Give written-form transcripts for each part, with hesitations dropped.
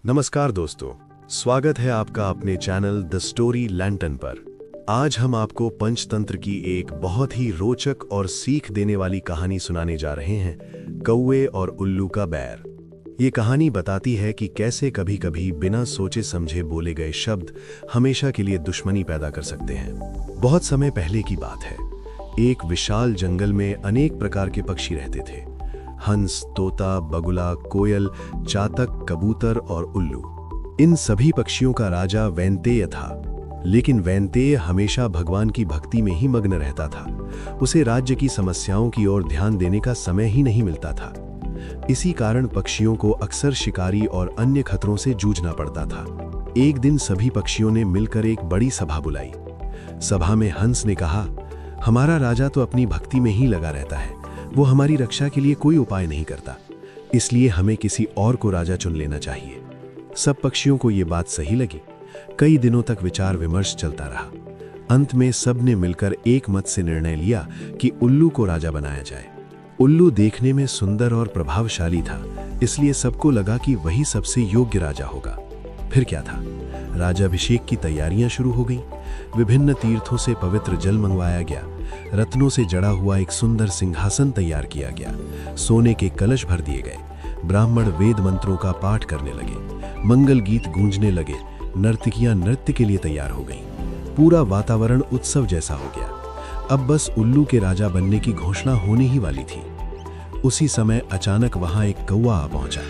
नमस्कार दोस्तों, स्वागत है आपका अपने चैनल द स्टोरी लैंटर्न पर। आज हम आपको पंचतंत्र की एक बहुत ही रोचक और सीख देने वाली कहानी सुनाने जा रहे हैं, कौवे और उल्लू का बैर। ये कहानी बताती है कि कैसे कभी कभी बिना सोचे समझे बोले गए शब्द हमेशा के लिए दुश्मनी पैदा कर सकते हैं। बहुत समय पहले की बात है, एक विशाल जंगल में अनेक प्रकार के पक्षी रहते थे। हंस, तोता, बगुला, कोयल, चातक, कबूतर और उल्लू। इन सभी पक्षियों का राजा वैनतेय था, लेकिन वैनतेय हमेशा भगवान की भक्ति में ही मग्न रहता था। उसे राज्य की समस्याओं की ओर ध्यान देने का समय ही नहीं मिलता था। इसी कारण पक्षियों को अक्सर शिकारी और अन्य खतरों से जूझना पड़ता था। एक दिन सभी पक्षियों ने मिलकर एक बड़ी सभा बुलाई। सभा में हंस ने कहा, हमारा राजा तो अपनी भक्ति में ही लगा रहता है, वो हमारी रक्षा के लिए कोई उपाय नहीं करता, इसलिए हमें किसी और को राजा चुन लेना चाहिए। सब पक्षियों को ये बात सही लगी। कई दिनों तक विचार विमर्श चलता रहा। अंत में सब ने मिलकर एक मत से निर्णय लिया कि उल्लू को राजा बनाया जाए। उल्लू देखने में सुंदर और प्रभावशाली था, इसलिए सबको लगा कि वही सबसे योग्य राजा होगा। फिर क्या था, राजाभिषेक की तैयारियां शुरू हो गईं। विभिन्न तीर्थों से पवित्र जल मंगवाया गया। रत्नों से जड़ा हुआ एक सुंदर सिंहासन तैयार किया गया। सोने के कलश भर दिए गए। ब्राह्मण वेद मंत्रों का पाठ करने लगे। मंगल गीत गूंजने लगे। नर्तकियां नृत्य के लिए तैयार हो गईं। पूरा वातावरण उत्सव जैसा हो गया। अब बस उल्लू के राजा बनने की घोषणा होने ही वाली थी। उसी समय अचानक वहां एक कौवा आ पहुंचा।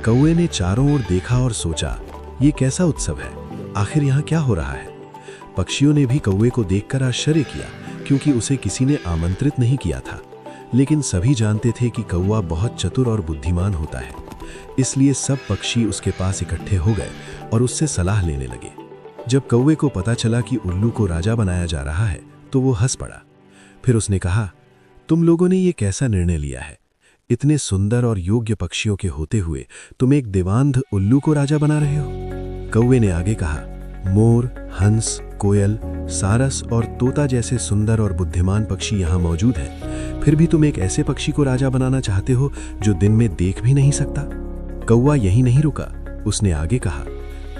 कौवे ने चारों ओर देखा और सोचा, ये कैसा उत्सव है, आखिर यहाँ क्या हो रहा है। पक्षियों ने भी कौवे को देखकर आश्चर्य किया, क्योंकि उसे किसी ने आमंत्रित नहीं किया था। लेकिन सभी जानते थे कि कौवा बहुत चतुर और बुद्धिमान होता है, इसलिए सब पक्षी उसके पास इकट्ठे हो गए और उससे सलाह लेने लगे। जब कौवे को पता चला कि उल्लू को राजा बनाया जा रहा है, तो वो हंस पड़ा। फिर उसने कहा, तुम लोगों ने ये कैसा निर्णय लिया है? इतने सुंदर और योग्य पक्षियों के होते हुए तुम एक दिवांध उल्लू को राजा बना रहे हो। कौवे ने आगे कहा, मोर, हंस, कोयल, सारस और तोता जैसे सुंदर और बुद्धिमान पक्षी यहाँ मौजूद हैं, फिर भी तुम एक ऐसे पक्षी को राजा बनाना चाहते हो जो दिन में देख भी नहीं सकता। कौवा यही नहीं रुका, उसने आगे कहा,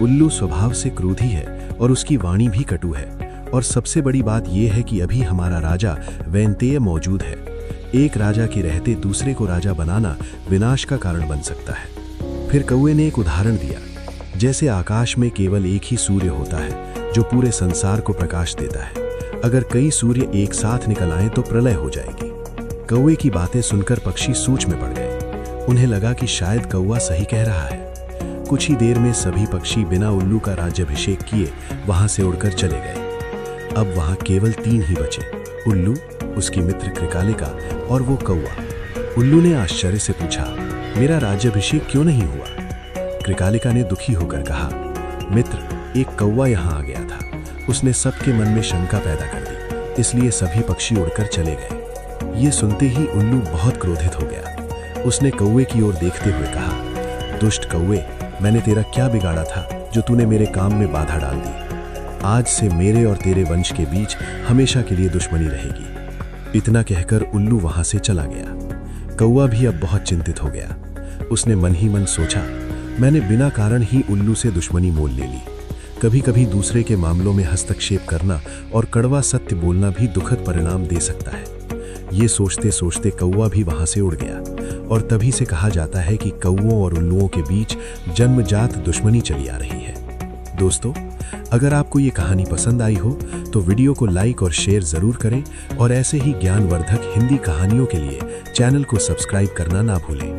उल्लू स्वभाव से क्रोधी है और उसकी वाणी भी कटु है, और सबसे बड़ी बात यह है कि अभी हमारा राजा वैनतेय मौजूद है। एक राजा के रहते दूसरे को राजा बनाना विनाश का कारण बन सकता है। फिर कौवे ने एक उदाहरण दिया, जैसे आकाश में केवल एक ही सूर्य होता है जो पूरे संसार को प्रकाश देता है। अगर कई सूर्य एक साथ निकल आए तो प्रलय हो जाएगी। कौवे की बातें सुनकर पक्षी सोच में पड़ गए। उन्हें लगा कि शायद कौवा सही कह रहा है। कुछ ही देर में सभी पक्षी बिना उल्लू का राज्याभिषेक किए वहां से उड़कर चले गए। अब वहां केवल 3 ही बचे, उल्लू, उसकी मित्र कृकालिका और वो कौवा। उल्लू ने आश्चर्य से पूछा, मेरा राज्याभिषेक क्यों नहीं हुआ? कृकालिका ने दुखी होकर कहा, मित्र, एक कौवा यहाँ आ गया था, उसने सबके मन में शंका पैदा कर दी, इसलिए सभी पक्षी उड़कर चले गए। ये सुनते ही उल्लू बहुत क्रोधित हो गया। उसने कौवे की ओर देखते हुए कहा, दुष्ट कौवे, मैंने तेरा क्या बिगाड़ा था जो तूने मेरे काम में बाधा डाल दी? आज से मेरे और तेरे वंश के बीच हमेशा के लिए दुश्मनी रहेगी। इतना कहकर उल्लू वहां से चला गया। कौवा भी अब बहुत चिंतित हो गया। उसने मन ही मन सोचा, मैंने बिना कारण ही उल्लू से दुश्मनी मोल ले ली। कभी कभी दूसरे के मामलों में हस्तक्षेप करना और कड़वा सत्य बोलना भी दुखद परिणाम दे सकता है। ये सोचते सोचते कौवा भी वहां से उड़ गया, और तभी से कहा जाता है कि कौवों और उल्लुओं के बीच जन्मजात दुश्मनी चली आ रही है। दोस्तों, अगर आपको ये कहानी पसंद आई हो तो वीडियो को लाइक और शेयर जरूर करें, और ऐसे ही ज्ञानवर्धक हिंदी कहानियों के लिए चैनल को सब्सक्राइब करना ना भूलें।